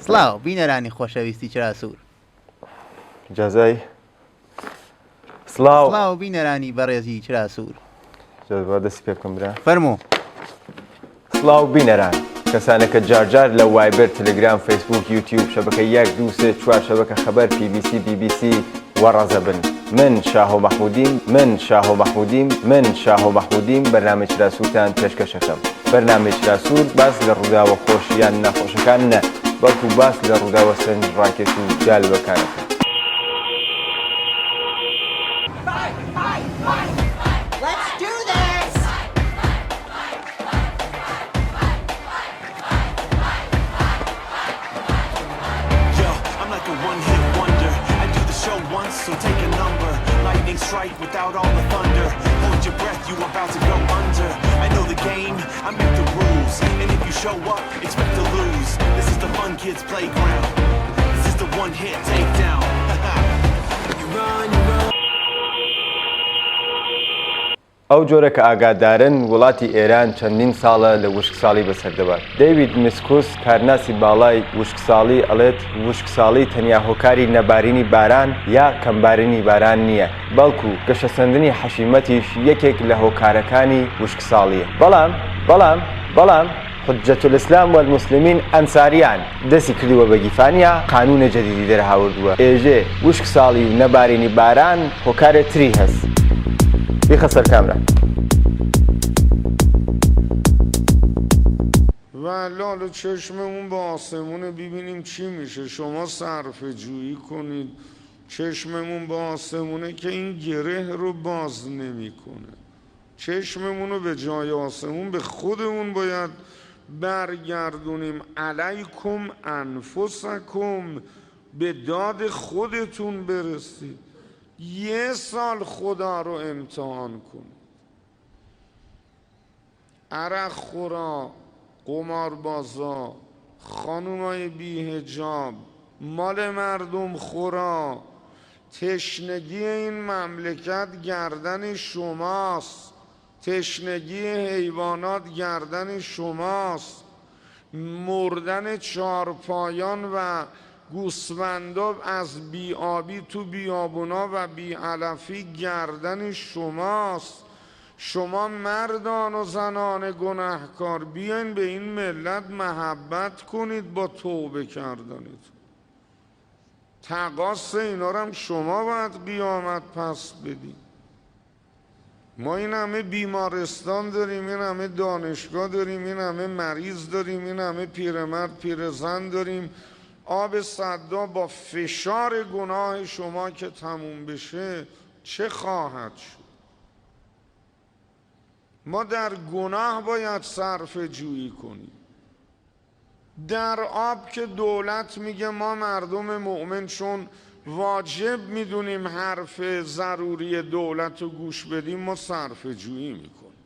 سڵاو بینەرانی خۆشەویستی چراسوور. جازای سڵاو سڵاو بینەرانی بەڕێزی چراسوور. دەستی پێ بکەم برا. فەرموو. سڵاو بینەران کەسانێکە جارجار لە وایبەر، تەلەگرام، فەیسبووک، یوتیوب، شەبەکە 1 2 3 4 شەبەکە خەبەر، PBC BBC وەڕەزە بن. من شاهۆ مەحموودیم بەرنامەی چراسوورتان پێشکەشەکەم. بەرنامەی چراسوور باس لە ڕووداوە خۆشیان نەخۆشەکان نە، بەڵکو باس لە ڕووداوە سەرنج ڕاکێش و جالبەکانەکە. Let's do this! Yo, I'm like a one-hit wonder. I do the show once, so take a number. Lightning strike without all the thunder. Hold your breath, you about to go under. I know the game, I make the rules. And if you show up, expect to lose. This is the fun kids playground. This is the one-hit takedown. You run, you run. ئەو جۆرە کە ئاگادارن وڵاتی ئێران چەندین ساڵە لە وشکساڵی بەسەردەبات. دەیوید مسکوس کارناسی باڵای وشکساڵی ئەڵێت وشکساڵی تەنیا هۆکاری نەبارینی باران یا کەمبارینی باران نییە، بەڵکو گەشەسەندنی حەشیمەتیش یەکێک لە هۆکارەکانی وشکساڵیە. بەڵام حجەت الئیسلام والمسلمین ئەنساریان دەستی کردووە بە گیفانیا قانونە جەدیدی دەرهاوردووە. ئێژێ وشکساڵی و نەبارینی باران هۆکارێک تری هەست. بیخە کامرا. و لالا چشممون با آسمون ببینیم چی میشه. شما صرفه جویی کنید. چشممون با آسمونه که این گره رو باز نمیکنه. چشممون رو به جای آسمون به خودمون باید برگردونیم. علیکم انفسکم، به داد خودتون برسید. 1 سال خدا رو امتحان کن. عرق خورا، قماربازا، خانومای بی‌حجاب، مال مردم خورا، تشنگی این مملکت گردن شماست. تشنگی حیوانات گردن شماست. مردن چارپایان و گوسفندا از بی‌آبی تو بیابونا و بی‌علفی گردن شماست. شما مردان و زنان گناهکار بیاین به این ملت محبت کنید با توبه کردنید. تقاص اینا رو هم شما باید قیامت پس بدید. ما این همه بیمارستان داریم، این همه دانشگاه داریم، این همه مریض داریم، این همه پیرمرد پیرزن داریم. آب صدا با فشار گناه شما که تموم بشه چه خواهد شد؟ ما در گناه باید صرفه جویی کنیم. در آب که دولت میگه ما مردم مؤمن چون واجب میدونیم حرف ضروری دولت رو گوش بدیم، ما صرفه جویی میکنیم.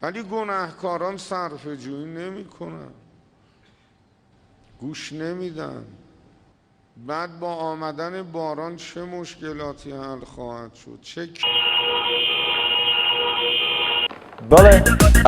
ولی گناهکاران صرفه جویی نمیکنن، گوش نمیدن. بعد با آمدن باران چه مشکلاتی حل خواهد شد؟ چه بەڵێ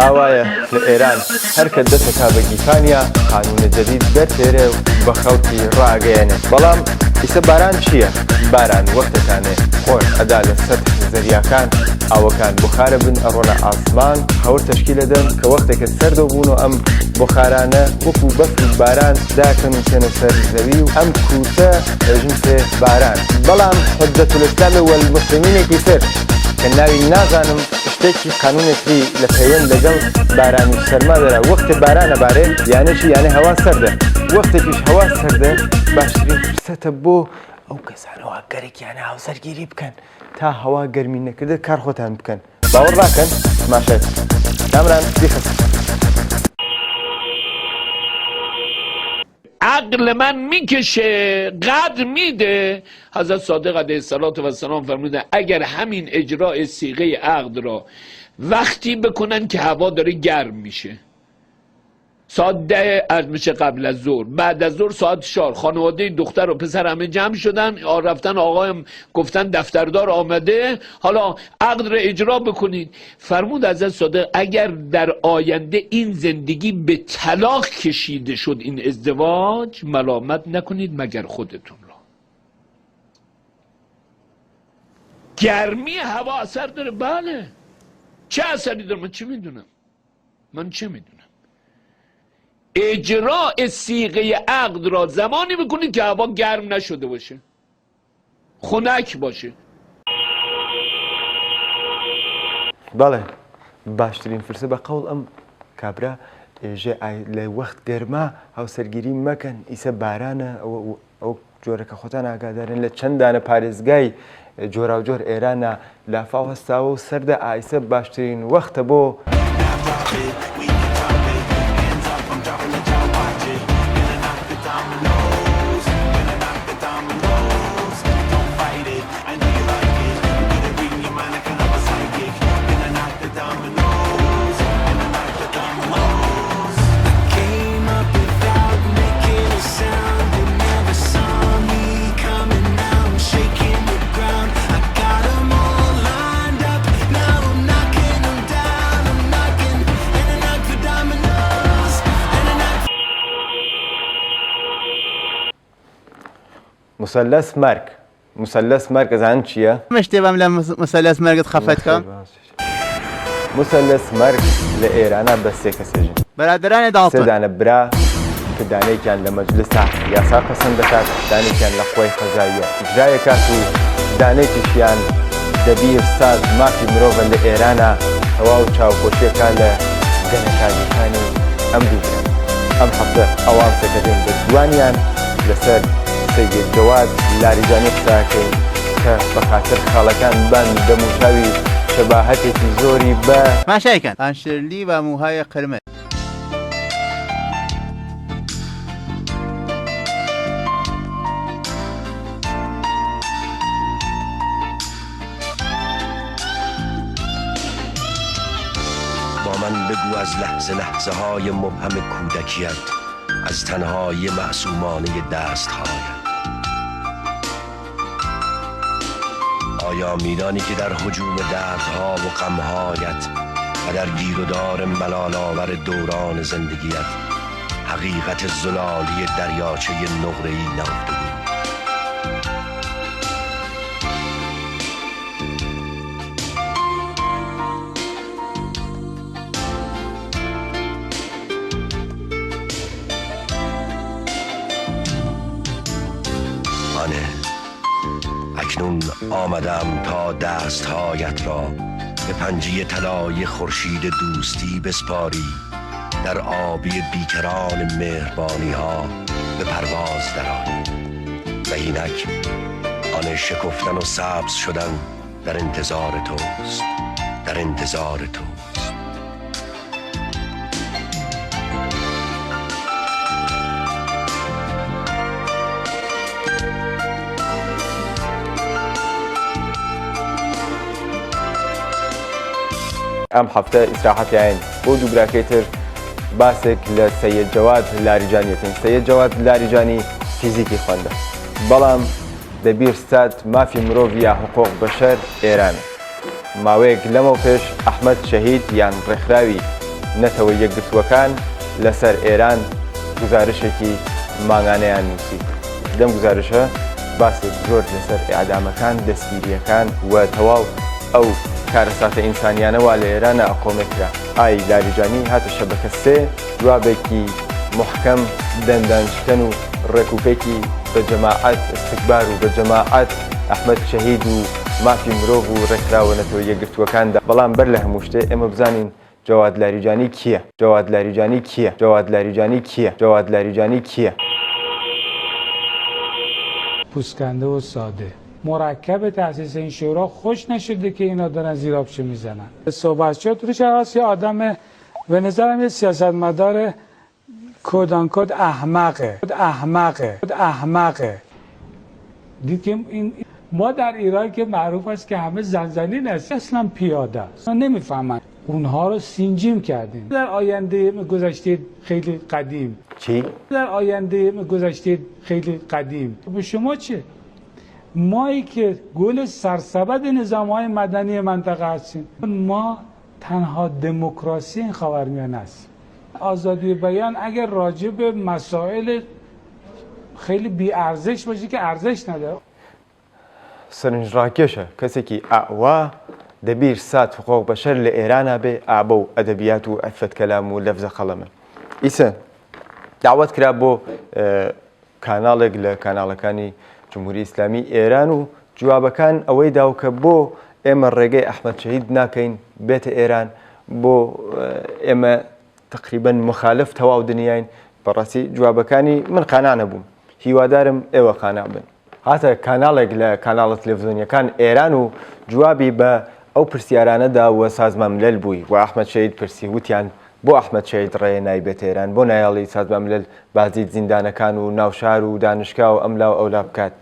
ئاوایە لە ئێران هەرکە دەستەکا بە گیفانیا قانونە جەدید دەرتێرێ و بە خەڵکی ڕاگەیەنێ. بەڵام ئیسە باران چییە؟ باران وەختەکانێ خۆش ئەدا لە سەد زەریاکان ئاوەکان بخارە بن ئەڕۆنە ئاسمان، هەور تەشکیل دەدەن کە وەختێکە سەردە بوون و ئەم بخارانە وەکو بەفری باران داکەن و چێنە سەر زەوی و ئەم کووتە ئەژن سێ باران. بەڵام حجەت الئیسلام والمسلمینێکی تر کە ناوی نازانم شتێکی قانونێکی لە پەیوەند لەگەڵ باران و سەرما دەرا. وەختێ بارانە بارێت یانەچی یانە هەوا سەردە. وەختێکیش هەوا سەردە باشترین فرسەتە بۆ ئەو کەسانەوە گەرێکیانە هاوسەرگیری بکەن تا هەوا گەرمی نەکردە کار خۆتان بکەن. باوەڕ ڕاکەن تماشای کامران بیخەست. عقل من میکشه قدر میده. حضرت صادق علیه السلام فرمودن اگر همین اجراء صیغه عقد را وقتی بکنن که هوا داره گرم میشه، ساعت 10 عرض میشه قبل از ظهر، بعد از ظهر ساعت 4 خانواده دختر و پسر همه جمع شدن، رفتن آقایم گفتن دفتردار آمده حالا عقد رو اجرا بکنید. فرمود حضرت صادق اگر در آینده این زندگی به طلاق کشیده شد این ازدواج، ملامت نکنید مگر خودتون را. گرمی هوا اثر داره؟ بله. چه اثری داره؟ من چه میدونم؟ اجراء صیغه عقد را زمانی بکنید که هوا گرم نشده باشه، خنک باشه. بەڵێ باشترین فرسە بە قەوڵ ئەم کابرا ژێ لە وەخت گەرما هاوسەرگیری مەکەن، ئیسە بارانە ئەو جۆرەکە خۆتان ئاگادارن لە چەندانە پارێزگای جۆرا و جۆر ئێرانە لافاو هەستاوە و سەردە ئایسە باشترین وەختە بۆ مثلث مرگ ئەزانن چییە؟ مشتێبم لە مسەلەس مەرگت خەفەتکە مثلث مرگ لە ئێرانە بە سێ کەسێژن بەرادرانی داڵتن سێدانە برا کە دانەیەکیان لە مەجلسا یاسا پەسەند دەکات، دانێکیان لە خۆی قەزاییە ئیجرایەکات و دانێکیشیان دەبیر ساز مافی مرۆڤە لە ئێرانە هەوا و چاوپۆشیەکە لە گەنەکانیەکانی ئەم دوورن. ئەم هەفتە ئەوانسەکە دێن بە دوانیان لەسەر سید جواد لاریجانی قساکەین کە بەخاتر خاڵەکان بان دەموچاوی شەباهەتێکی زۆری بە ماشایکەن ئانشرلی و موهای قرمز. با من بگو از لحظه های مبهم کودکیت، از تنهایی معصومانه دستهایت. آیا میدانی که در هجوم دردها و غمهایت و در گیر و دار ملال‌آور دوران زندگیت حقیقت زلالی دریاچه نقره‌ای نهفته؟ اکنون آمدم تا دستهایت را به پنجه طلای خورشید دوستی بسپاری، در آبی بیکران مهربانی ها به پرواز درآیی و اینک آن شکفتن و سبز شدن در انتظار توست، در انتظار توست. ئەم هەفتە ئیسراحەتیان بۆ دوو براکەی تر باسێک لە سەید جەواد لاریجانیەکەین. سەید جەواد لاریجانی فیزیکی خوێندە، بەڵام دەبیر ستات مافی مرۆڤ یا حقوق بەشەر ئێرانە. ماوەیەک لەمەو پێش ئەحمەد شەهید یان ڕێکخراوی نەتەوە یەکگرتووەکان لەسەر ئێران گزارشێکی ماگانەیان نووسی. لەم گزارشە باسێک زۆر لەسەر ئیعدامەکان، دەستگیریەکان و تەواو ئەو کارەساتە ئینسانیانەوە لە ئێرانە ئەقۆمێکرا. ئای لاریجانی هاتە شەبەکە سێ جوابێکی محکەم دەندانشکەن و ڕێکوپێکی بە جەماعەت استکبار و بە جەماعەت ئەحمەد شەهید و مافی مرۆڤ و ڕێکخراوەنەتەوە یەکگرتووەکاندا. بەڵام بەر لە هەموو شتێ ئێمە بزانین جەواد لاریجانی کییە؟ جەواد لاریجانی کییە؟ جەواد لاریجانی کییە؟ جەواد لاریجانی کییە؟ پوسکنده و ساده. مرکب تأسیس این شورا خوش نشده که اینا دارن زیر آبچه میزنن. صحبتشات روش هست یه آدم به نظرم یه سیاستمدار کد احمقه. دید که ما در ایران که معروف است که همه زنزنین است، اصلا پیاده است. نمیفهمن اونها رو سینجیم کردیم. در آینده گذشته خیلی قدیم چی؟ در آینده گذشته خیلی قدیم به شما چه؟ مایی که گل سرسبد نظام‌های مدنی منطقه هستیم، ما تنها دموکراسی این خاورمیانه است. آزادی بیان اگر راجع به مسائل خیلی بی ارزش باشه که ارزش نداره. سەرنجڕاکێشە کەسێکی ئاوا دەبیر سات حقوق بەشەر لە ئێرانە بێ ئابە و ئەدەبیات و عەفەت کەلام و لەفزە خەڵەمە. ئیسە داوت کرا بۆ کاناڵێک لە کاناڵەکانی جمهوری ئیسلامی ئێران و جوابەکان ئەوەی داو کە بۆ ئێمە ڕێگەی ئەحمەد شەهید ناکەین بێتە ئێران، بۆ ئێمە تقریبا مخالف تەواو دنیاین. بەڕاستی جوابەکانی من قانع نەبووم، هیوادارم ئێوە قانع بن. هاتە کاناڵێک لە کاناڵە تەلەڤیزیۆنیەکان ئێران و جوابی بە ئەو پرسیارانەدا وە سازمان ملەل بووی و ئەحمەد شەهید پرسی وتیان بۆ ئەحمەد شەهید ڕێ نایبێت ئێران، بۆ نایاڵی سازمان ملەل بازدید زیندانەکان و ناوشار و دانشگا و ئەملا و ئەولا بکات.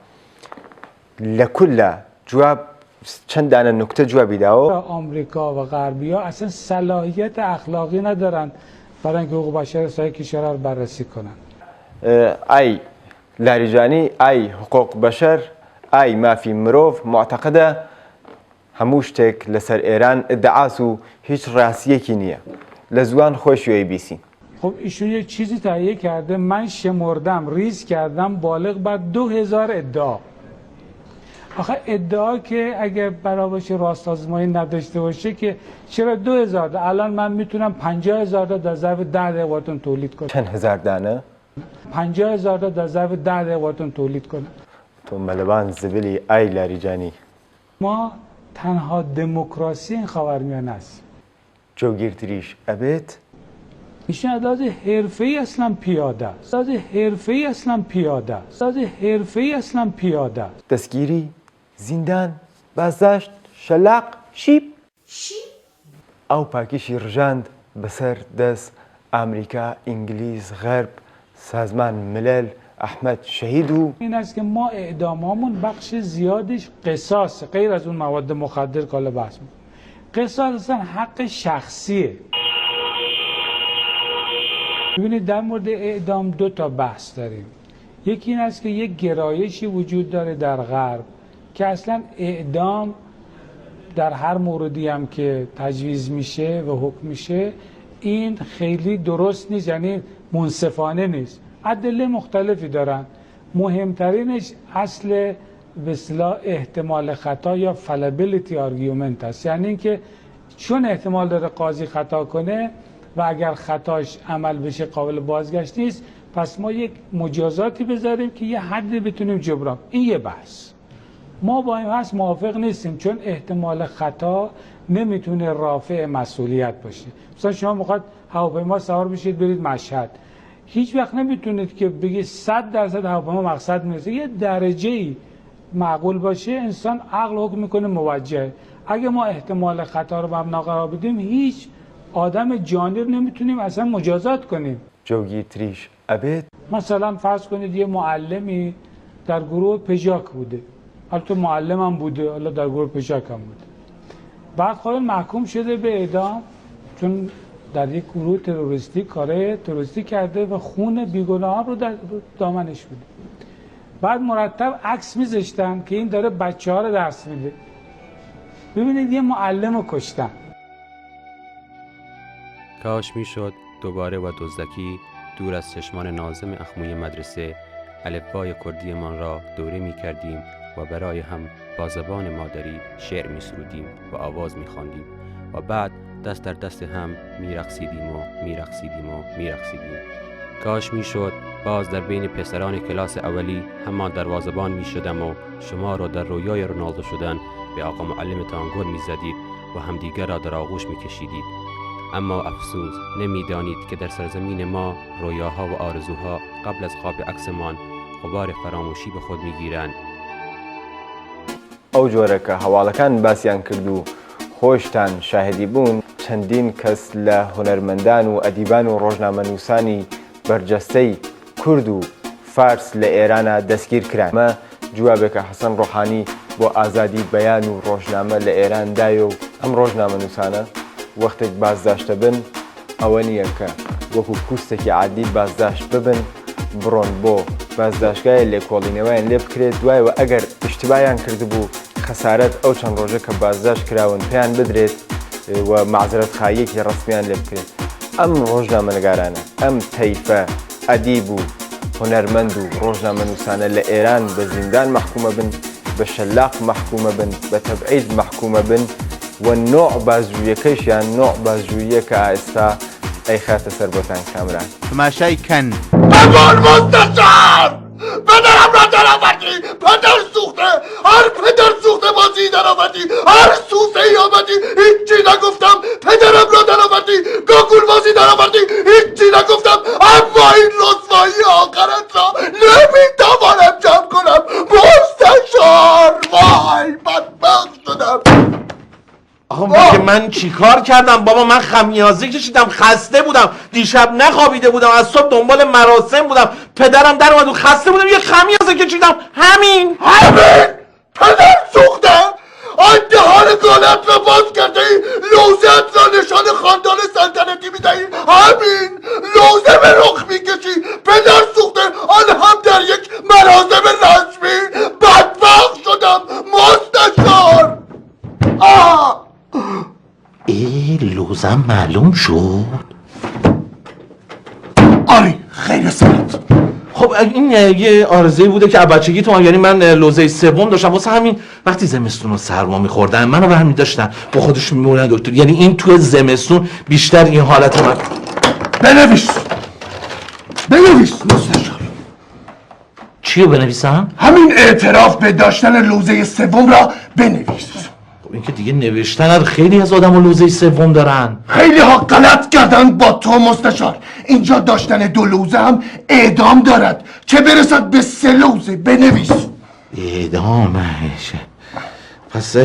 لە کولە جواب چەندانە نوکتە جوابی داوە. آمریکا و غربی ها اصلا صلاحیت اخلاقی ندارن برای اینکه حقوق بشر سایر کشورها رو بررسی کنن. ئای لاریجانی، ئای حقوق بەشەر، ئای مافی مرۆڤ معتەقەدە هەموو شتێک لەسەر ئێران ئەدعاس و هیچ ڕاستیەکی نییە. لە زوان خۆی شوێی بیسی. خب ایشون یه چیزی تهیه کرده، من شمردم ریز کردم بالغ بر 2000 ادعا. آخه ادعا که اگر برابرش راست آزمایی نداشته باشه که چرا 2000 تا؟ الان من میتونم 50000 تا در ظرف 10 دقیقه براتون تولید کنم. چەند هزار دانە؟ 50000 تا در ظرف 10 دقیقه براتون تولید کنم. تۆ مەلەبان زبلی ئای لاریجانی. ما تنها دموکراسی این خاورمیانه است. جۆگیرتریش ئەبێت ایشون از لحاظ حرفه‌ای اصلا پیاده است. از لحاظ حرفه‌ای اصلا پیاده است. از لحاظ حرفه‌ای اصلا پیاده است. دەستگیری، زیندان، بازداشت، شەلاق، شیب. ئەو پاکیشی ڕژاند بەسەر دەست ئامریکا، ئینگلیز، غەرب، سازمان ملل، ئەحمەد شەهید و این است که ما اعدامامون بخش زیادش قصاصه، غیر از اون مواد مخدر که حالا بحث می‌کنیم. قصاص اصلا حق شخصیه. ببینید در مورد اعدام 2 تا بحث داریم. یکی این است که یک گرایشی وجود داره در غرب که اصلا اعدام در هر موردی هم که تجویز میشه و حکم میشه این خیلی درست نیست، یعنی منصفانه نیست. ادله مختلفی دارن، مهمترینش اصل به اصطلاح احتمال خطا یا fallibility argument است، یعنی اینکه چون احتمال داره قاضی خطا کنه و اگر خطاش عمل بشه قابل بازگشت نیست، پس ما یک مجازاتی بذاریم که یه حدی بتونیم جبران. این یه بحث. ما با این بحث موافق نیستیم، چون احتمال خطا نمیتونه رافع مسئولیت باشه. مثلا شما میخواد هواپیما سوار بشید برید مشهد، هیچ وقت نمیتونید که بگید 100% هواپیما مقصد میرسه. یه درجه‌ای معقول باشه انسان عقل حکم میکنه موجه. اگه ما احتمال خطا رو مبنا قرار بدیم هیچ آدم جانی رو نمیتونیم اصلا مجازات کنیم. جۆگیرتریش ئەبێت مثلا فرض کنید یه معلمی در گروه پژاک بوده، البته معلم هم بوده، حالا در گروه پژاک هم بوده، بعد خود محکوم شده به اعدام چون در یک گروه تروریستی کار تروریستی کرده و خون بیگناهان رو در دامنش بوده. بعد مرتب عکس میذاشتن که این داره بچه‌ها رو درس میده. ببینید یه معلم رو کشتن. کاش میشد دوباره و دزدکی دور از چشمان ناظم اخموی مدرسه الفبای کردیمان را دوره می کردیم و برای هم با زبان مادری شعر می سرودیم و آواز می خواندیم و بعد دست در دست هم می رقصیدیم و می رقصیدیم و می رقصیدیم. کاش می شد باز در بین پسران کلاس اولی همان دروازه‌بان می شدم و شما را در رویای رونالدو شدن به آقا معلمتان گل می زدید و همدیگر را در آغوش می کشیدید. اما افسوس نمیدانید که در سرزمین ما رویاها و آرزوها قبل از خواب عکسمان غبار فراموشی به خود میگیرند. ئەو جۆرە کە هەواڵەکان باسییان کرد و خۆشتان شاهدی بوون، چەندین کەس لە هونەرمەندان و ئەدیبان و ڕۆژنامەنووسانی بەرجەستەی کورد و فارس لە ئێرانە دەستگیر کران. ئەمە جوابێکە حەسەن ڕۆحانی بۆ ئازادی بەیان و ڕۆژنامە لە ئێران دایە و ئەم ڕۆژنامەنووسانە وەختێک بازداشتە بن ئەوە نییە کە وەکو پوستێکی عادی بازداشت ببن بڕۆن بۆ بازداشتگای لێکۆڵینەوەیان لێ بکرێت دوایەوە ئەگەر ئیشتیبایان کردبوو خەسارەت ئەو چەند ڕۆژە کە بازداشت کراون پێیان بدرێت و معزرەت خاییەکی ڕسمیان لێ بکرێت. ئەم ڕۆژنامەنگارانە ئەم تەیفە ئەدیب و هونەرمەند و ڕۆژنامەنووسانە لە ئێران بە زیندان مەحکومە بن، بە شەلاق مەحکومە بن، بە تەبعید مەحکومە بن و نۆع بازجوویەکەیشیان نۆع بازجوویە کە ئێستا ئەی خاتە سەر بۆتان کامران. تماشای کەن. بگون مستشار! پدرم را در آوردی! پدر سوخته! هر پدر سوخته بازی در آوردی! هر سوسه ای آمدی! هیچی نگفتم! پدرم را در آوردی! گاگول بازی در آوردی! هیچی نگفتم! اما این رسوایی آخرت را نمیتوانم جمع کنم! مستشار! وای بدبخت شدم! آقا من چیکار کردم بابا؟ من خمیازه کشیدم، خسته بودم، دیشب نخوابیده بودم، از صبح دنبال مراسم بودم، پدرم در اومد و خسته بودم یه خمیازه کشیدم. همین پدر سوخته! آن دهان گالت را باز کرده ای، لوزت را نشان خاندان سلطنتی میدهی، همین لوزه به رخ میکشی. پدر سوخته آن هم در یک مراسم رسمی. بدبخت شدم مستشار. لوزم معلوم شد. آری خیر سرت. خب این یه آرزویی بوده که بچگی تو، یعنی من لوزه سوم داشتم، واسه همین وقتی زمستون و سرما می‌خوردن منو برمی داشتن با خودشون می‌بردن دکتر. یعنی این تو زمستون بیشتر این حالت من. بنویس مستشار. چیو بنویسم؟ همین اعتراف به داشتن لوزه سوم را بنویس. این که دیگه نوشتن، خیلی از آدم لوزه سوم دارن. خیلی ها غلط کردن با تو مستشار. اینجا داشتن 2 لوزه هم اعدام دارد، چه برسد به 3 لوزه. بنویس. اعدامش. پس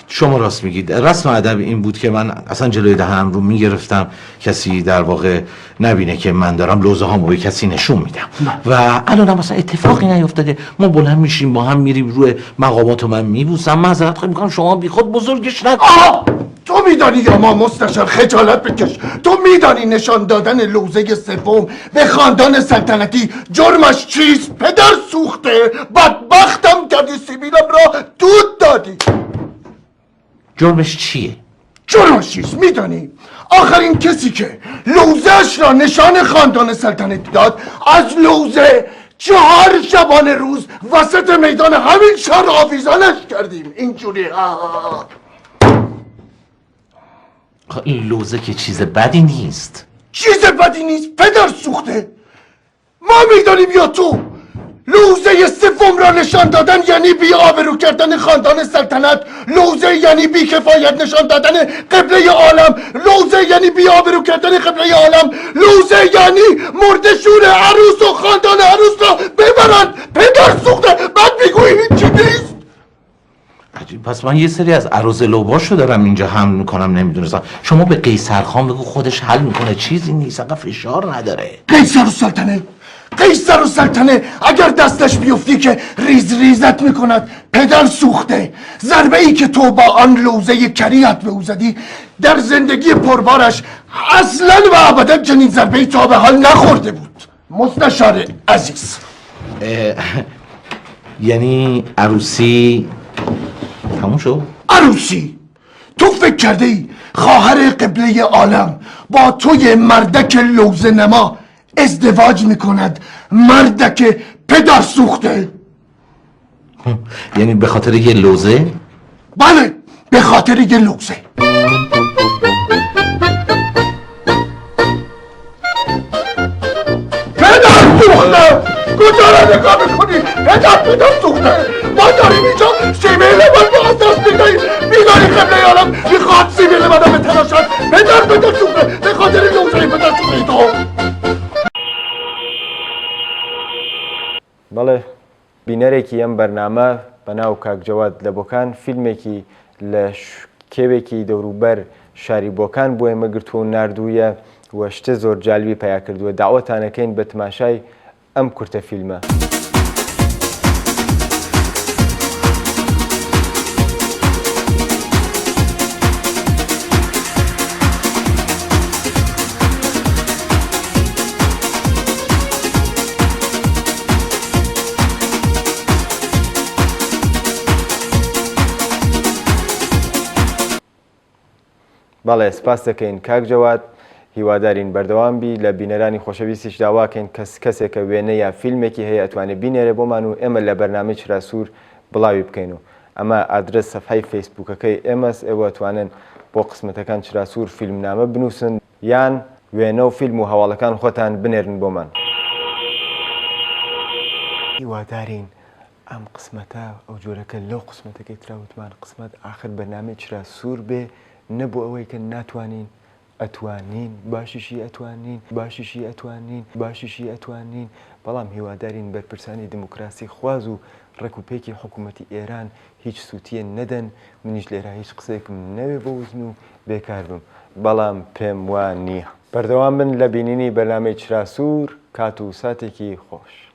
شما راست میگید. رسم ادب این بود که من اصلا جلوی دهنم رو میگرفتم کسی در واقع نبینه که من دارم لوزه هامو به کسی نشون میدم. و الان مثلا اتفاقی نیفتاده، ما بلند میشیم با هم میریم روی مقامات و من میبوسم، معذرت خواهی میکنم، شما بیخود بزرگش نکن. تو میدانی یا ما مستشار خجالت بکش. تو میدانی نشان دادن لوزه سوم به خاندان سلطنتی جرمش چیست؟ پدر سوخته بدبختم کردی، سیبیلم را دود دادی. جرمش چیه؟ جرمش چیست میدانی؟ آخرین کسی که لوزهش را نشان خاندان سلطنتی داد، از لوزه 4 شبانه روز وسط میدان همین شهر آویزانش کردیم. اینجوری این لوزه که چیز بدی نیست. چیز بدی نیست پدر سوخته. ما میدانیم یا تو لوزه سوم را نشان دادن یعنی بی آبرو کردن خاندان سلطنت، لوزه یعنی بی کفایت نشان دادن قبله عالم، لوزه یعنی بی آبرو کردن قبله عالم، لوزه یعنی مردشور عروس و خاندان عروس را ببرند. پدر سوخته بعد میگویی هیچی نیست. عجیب. پس من یه سری از عروض لوباشو دارم اینجا حمل میکنم، نمیدونستم. شما به قیصر خان بگو خودش حل میکنه، چیزی نیست، اقا فشار نداره. قیصر و سلطنه اگر دستش بیفتی که ریز ریزت میکند. پدر سوخته ضربه ای که تو با آن لوزه کریت به او زدی در زندگی پربارش اصلا و ابدا چنین ضربه ای تا به حال نخورده بود. مستشار عزیز، یعنی عروسی تموم شد؟ عروسی تو فکر کرده ای خواهر قبله عالم با توی مردک لوزه نما ازدواج میکند؟ مردک پدر سوخته. یعنی به خاطر یه لوزه؟ بله به خاطر یه لوزه. پدر سوخته کجا را نگاه میکنی؟ پدر سوخته ما داریم اینجا سیبیل من با اساس میدهیم. میدانی قبله عالم میخواد سیبیل منو بتراشد. پدر سوخته به خاطر لوزه پدر سوخته تو. بەڵێ بینەرێکی ئەم بەرنامە بەناو کاک جەواد لە بۆکان فیلمێکی لە کێوێکی دەوروبەر شاری بۆکان بۆ ئێمە گرتووە و ناردوویە و شتە زۆر جالبی پیا کردووە. داوەتانەکەین بە تماشای ئەم کورتە فیلمە. بەڵێ سپاس دەکەین کاک جەواد هیوادارین بەردەوام بی لە بینەرانی خۆشەویستیش داواکەین کەسێکە وێنە یا فیلمێکی هەیە ئەتوانێت بینێرە بۆمان و ئێمە لە بەرنامەی چراسوور بڵاوی بکەین و ئەمە ئادرس سەفحەی فەیسبووکەکەی ئێمەس ئێوە ئەتوانن بۆ قسمەتەکان چراسوور فیلمنامە بنووسن یان وێنە و فیلم و هەواڵەکان خۆتان بنێرن بۆمان. هیوادارین ئەم قسمەتە ئەو جۆرەکە لەو قسمەتەکەی تراوتمان قسمەت آخر بەرنامەی چراسوور بێ نەبوو ئەوەی کە ناتوانین ئەتوانین باشیشی ئەتوانین باشیشی ئەتوانین باشیشی ئەتوانین بەڵام هیوادارین بەرپرسانی دموکراسی خواز و ڕێکوپێکی حکوومەتی ئێران هیچ سووتیە نەدەن منیش لێرە هیچ قسێکم نەوێ بە وزن و بێکار بم بەڵام پێم وان نییە. بەردەوام بن لە بینینی بەرنامەی چراسوور کات و ساتێکی خۆش.